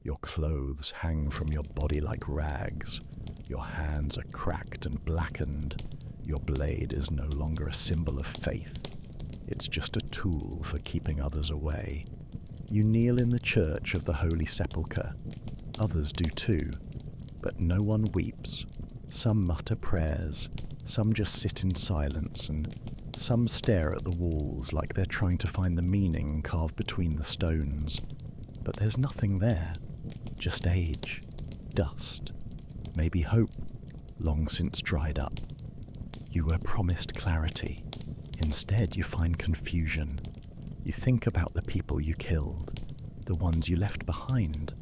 Your clothes hang from your body like rags. Your hands are cracked and blackened. Your blade is no longer a symbol of faith. It's just a tool for keeping others away. You kneel in the church of the Holy Sepulchre. Others do too, but no one weeps. Some mutter prayers, some just sit in silence, and some stare at the walls like they're trying to find the meaning carved between the stones. But there's nothing there, just age, dust, maybe hope, long since dried up. You were promised clarity. Instead, you find confusion. You think about the people you killed, the ones you left behind,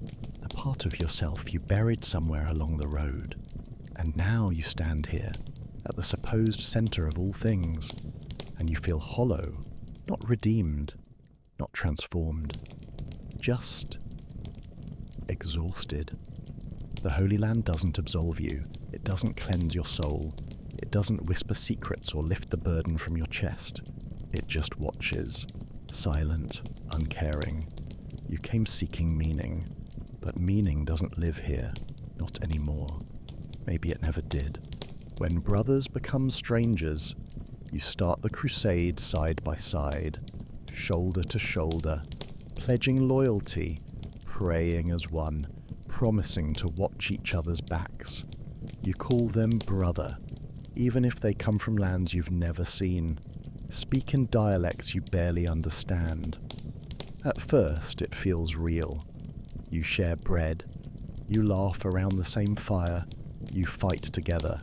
the part of yourself you buried somewhere along the road. And now you stand here, at the supposed center of all things, and you feel hollow, not redeemed, not transformed, just exhausted. The Holy Land doesn't absolve you. It doesn't cleanse your soul. It doesn't whisper secrets or lift the burden from your chest. It just watches, silent, uncaring. You came seeking meaning, but meaning doesn't live here, not anymore. Maybe it never did. When brothers become strangers, you start the crusade side by side, shoulder to shoulder, pledging loyalty, praying as one, promising to watch each other's backs. You call them brother, even if they come from lands you've never seen, speak in dialects you barely understand. At first, it feels real. You share bread, you laugh around the same fire, you fight together.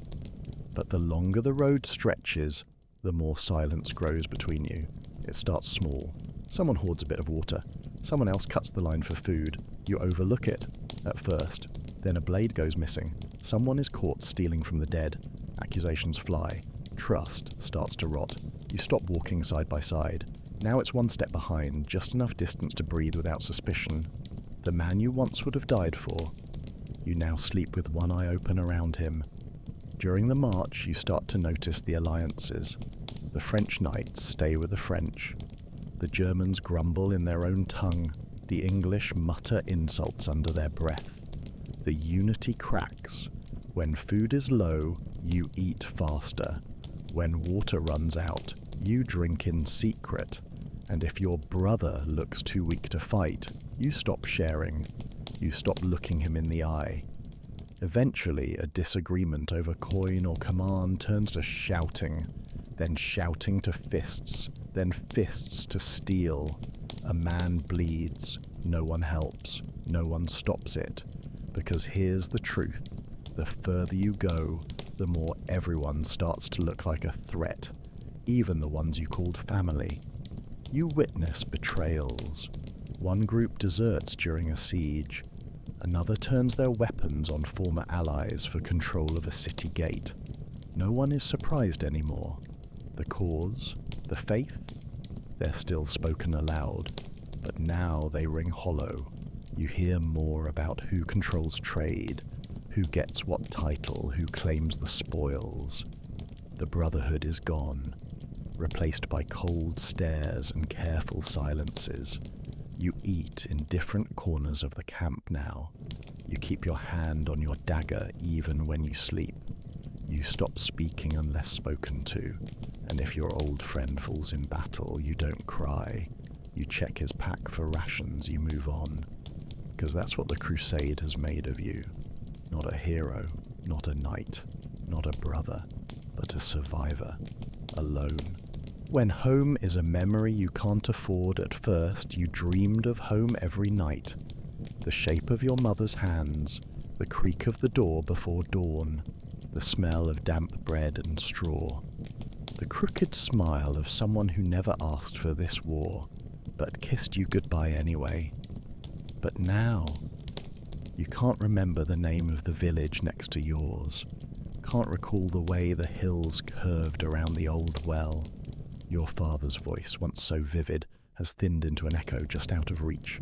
But the longer the road stretches, the more silence grows between you. It starts small. Someone hoards a bit of water. Someone else cuts the line for food. You overlook it, at first. Then a blade goes missing. Someone is caught stealing from the dead. Accusations fly. Trust starts to rot. You stop walking side by side. Now it's one step behind, just enough distance to breathe without suspicion. The man you once would have died for, you now sleep with one eye open around him. During the march, you start to notice the alliances. The French knights stay with the French. The Germans grumble in their own tongue. The English mutter insults under their breath. The unity cracks. When food is low, you eat faster. When water runs out, you drink in secret. And if your brother looks too weak to fight, you stop sharing. You stop looking him in the eye. Eventually, a disagreement over coin or command turns to shouting, then shouting to fists, then fists to steel. A man bleeds. No one helps. No one stops it. Because here's the truth. The further you go, the more everyone starts to look like a threat, even the ones you called family. You witness betrayals. One group deserts during a siege. Another turns their weapons on former allies for control of a city gate. No one is surprised anymore. The cause, the faith, they're still spoken aloud, but now they ring hollow. You hear more about who controls trade, who gets what title, who claims the spoils. The brotherhood is gone, replaced by cold stares and careful silences. You eat in different corners of the camp now. You keep your hand on your dagger even when you sleep. You stop speaking unless spoken to, and if your old friend falls in battle, you don't cry. You check his pack for rations, you move on. Because that's what the Crusade has made of you. Not a hero, not a knight, not a brother, but a survivor, alone. When home is a memory you can't afford at first, you dreamed of home every night. The shape of your mother's hands, the creak of the door before dawn, the smell of damp bread and straw, the crooked smile of someone who never asked for this war, but kissed you goodbye anyway. But now, you can't remember the name of the village next to yours, can't recall the way the hills curved around the old well. Your father's voice, once so vivid, has thinned into an echo just out of reach.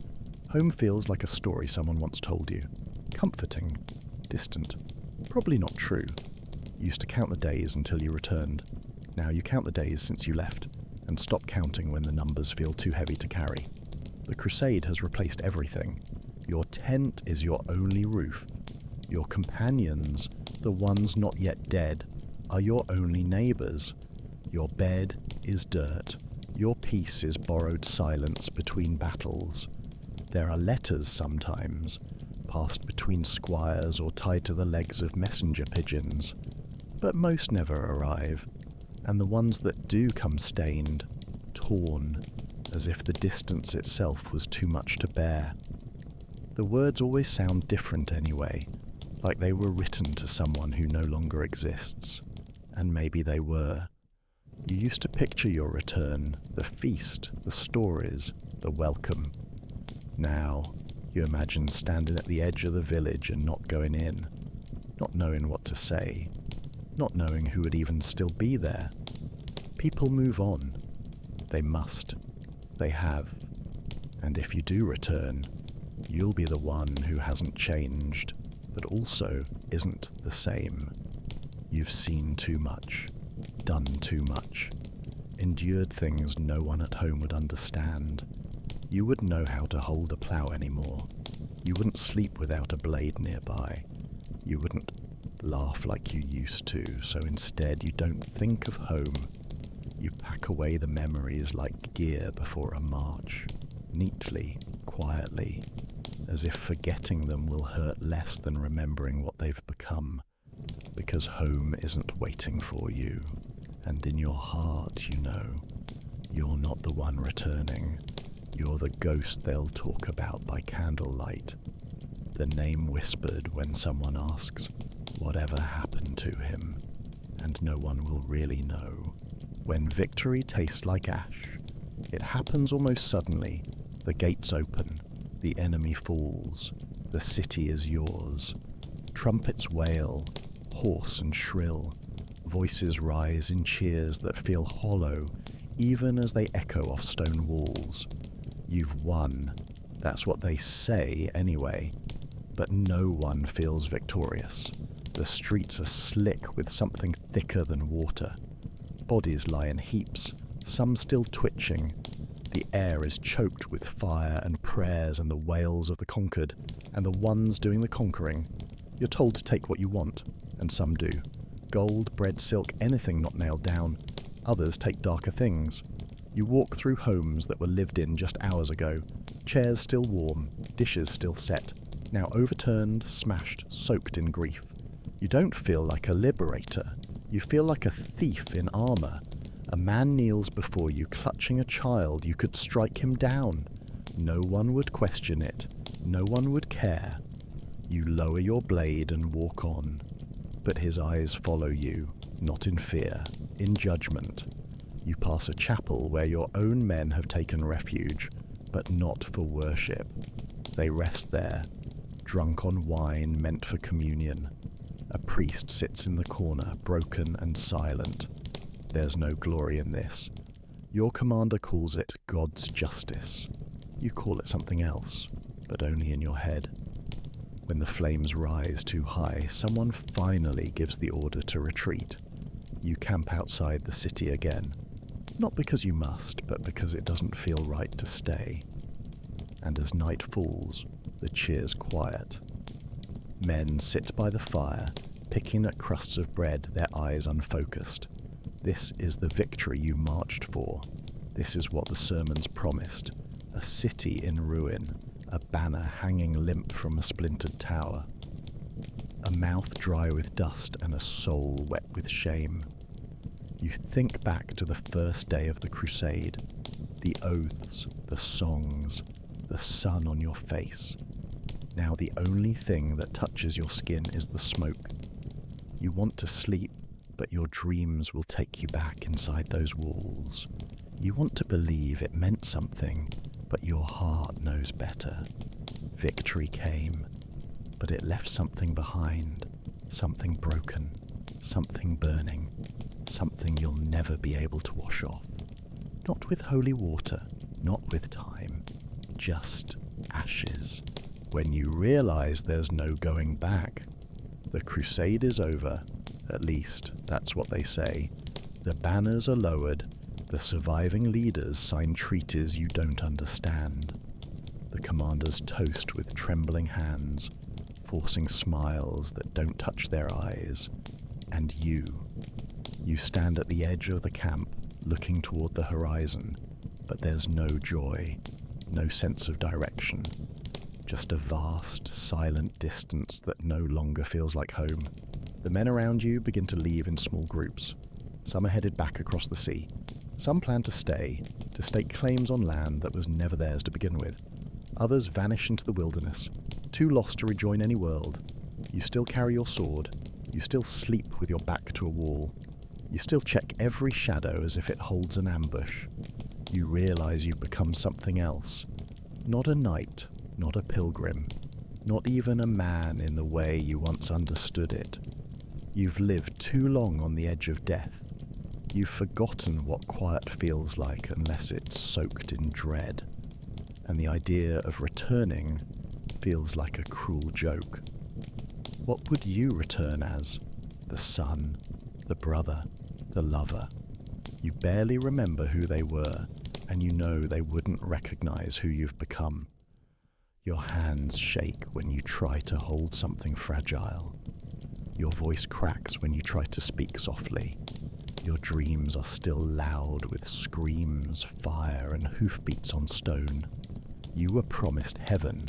Home feels like a story someone once told you. Comforting, distant, probably not true. You used to count the days until you returned. Now you count the days since you left, and stop counting when the numbers feel too heavy to carry. The Crusade has replaced everything. Your tent is your only roof. Your companions, the ones not yet dead, are your only neighbours. Your bed is dirt. Your peace is borrowed silence between battles. There are letters sometimes, passed between squires or tied to the legs of messenger pigeons, but most never arrive, and the ones that do come stained, torn, as if the distance itself was too much to bear. The words always sound different anyway, like they were written to someone who no longer exists, and maybe they were. You used to picture your return, the feast, the stories, the welcome. Now, you imagine standing at the edge of the village and not going in, not knowing what to say, not knowing who would even still be there. People move on. They must. They have. And if you do return, you'll be the one who hasn't changed, but also isn't the same. You've seen too much. Done too much, endured things no one at home would understand. You wouldn't know how to hold a plough anymore. You wouldn't sleep without a blade nearby. You wouldn't laugh like you used to, so instead you don't think of home. You pack away the memories like gear before a march, neatly, quietly, as if forgetting them will hurt less than remembering what they've become, because home isn't waiting for you. And in your heart, you know, you're not the one returning. You're the ghost they'll talk about by candlelight. The name whispered when someone asks, whatever happened to him? And no one will really know. When victory tastes like ash, it happens almost suddenly. The gates open, the enemy falls, the city is yours. Trumpets wail, hoarse and shrill. Voices rise in cheers that feel hollow, even as they echo off stone walls. You've won. That's what they say anyway. But no one feels victorious. The streets are slick with something thicker than water. Bodies lie in heaps, some still twitching. The air is choked with fire and prayers and the wails of the conquered, and the ones doing the conquering. You're told to take what you want, and some do. Gold, bread, silk, anything not nailed down. Others take darker things. You walk through homes that were lived in just hours ago. Chairs still warm, dishes still set, now overturned, smashed, soaked in grief. You don't feel like a liberator. You feel like a thief in armor. A man kneels before you, clutching a child. You could strike him down. No one would question it. No one would care. You lower your blade and walk on. But his eyes follow you, not in fear, in judgment. You pass a chapel where your own men have taken refuge, but not for worship. They rest there, drunk on wine meant for communion. A priest sits in the corner, broken and silent. There's no glory in this. Your commander calls it God's justice. You call it something else, but only in your head. When the flames rise too high, someone finally gives the order to retreat. You camp outside the city again. Not because you must, but because it doesn't feel right to stay. And as night falls, the cheers quiet. Men sit by the fire, picking at crusts of bread, their eyes unfocused. This is the victory you marched for. This is what the sermons promised. A city in ruin, a banner hanging limp from a splintered tower. A mouth dry with dust and a soul wet with shame. You think back to the first day of the Crusade. The oaths, the songs, the sun on your face. Now the only thing that touches your skin is the smoke. You want to sleep, but your dreams will take you back inside those walls. You want to believe it meant something, but your heart knows better. Victory came, but it left something behind, something broken, something burning, something you'll never be able to wash off. Not with holy water, not with time, just ashes. When you realize there's no going back, the crusade is over, at least that's what they say. The banners are lowered, the surviving leaders sign treaties you don't understand. The commanders toast with trembling hands, forcing smiles that don't touch their eyes. And you stand at the edge of the camp, looking toward the horizon, but there's no joy, no sense of direction. Just a vast, silent distance that no longer feels like home. The men around you begin to leave in small groups. Some are headed back across the sea. Some plan to stay, to stake claims on land that was never theirs to begin with. Others vanish into the wilderness, too lost to rejoin any world. You still carry your sword. You still sleep with your back to a wall. You still check every shadow as if it holds an ambush. You realize you've become something else. Not a knight, not a pilgrim, not even a man in the way you once understood it. You've lived too long on the edge of death. You've forgotten what quiet feels like unless it's soaked in dread. And the idea of returning feels like a cruel joke. What would you return as? The son, the brother, the lover. You barely remember who they were, and you know they wouldn't recognize who you've become. Your hands shake when you try to hold something fragile. Your voice cracks when you try to speak softly. Your dreams are still loud with screams, fire, and hoofbeats on stone. You were promised heaven.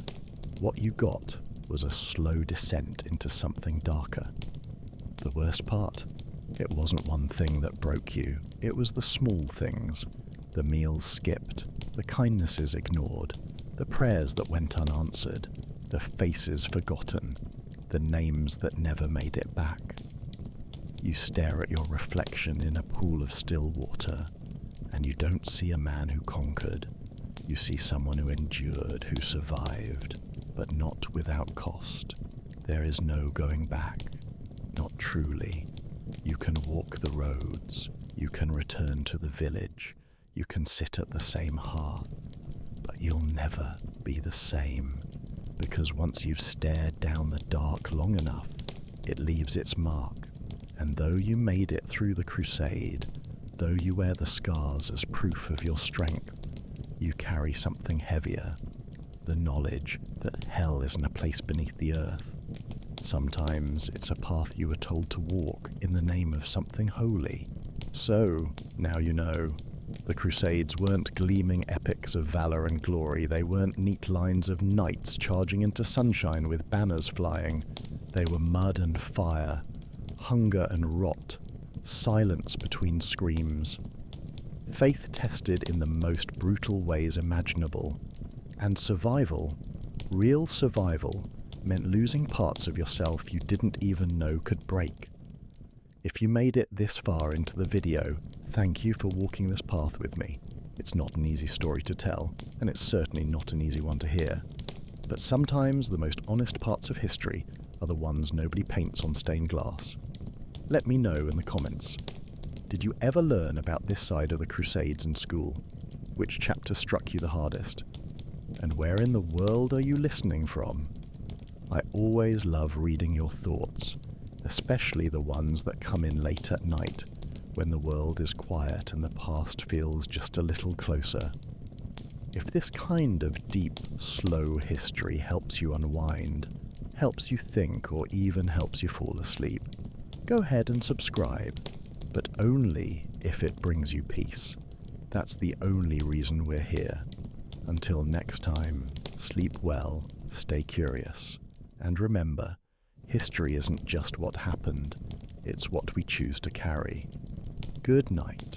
What you got was a slow descent into something darker. The worst part? It wasn't one thing that broke you. It was the small things. The meals skipped, the kindnesses ignored, the prayers that went unanswered, the faces forgotten, the names that never made it back. You stare at your reflection in a pool of still water, and you don't see a man who conquered. You see someone who endured, who survived, but not without cost. There is no going back, not truly. You can walk the roads, you can return to the village, you can sit at the same hearth, but you'll never be the same, because once you've stared down the dark long enough, it leaves its mark, and though you made it through the crusade, though you wear the scars as proof of your strength, you carry something heavier, the knowledge that hell isn't a place beneath the earth. Sometimes it's a path you were told to walk in the name of something holy. So, now you know. The Crusades weren't gleaming epics of valor and glory. They weren't neat lines of knights charging into sunshine with banners flying. They were mud and fire, hunger and rot, silence between screams. Faith tested in the most brutal ways imaginable. And survival, real survival, meant losing parts of yourself you didn't even know could break. If you made it this far into the video, thank you for walking this path with me. It's not an easy story to tell, and it's certainly not an easy one to hear. But sometimes the most honest parts of history are the ones nobody paints on stained glass. Let me know in the comments. Did you ever learn about this side of the Crusades in school? Which chapter struck you the hardest? And where in the world are you listening from? I always love reading your thoughts, especially the ones that come in late at night, when the world is quiet and the past feels just a little closer. If this kind of deep, slow history helps you unwind, helps you think, or even helps you fall asleep, go ahead and subscribe, but only if it brings you peace. That's the only reason we're here. Until next time, sleep well, stay curious, and remember, history isn't just what happened, it's what we choose to carry. Good night.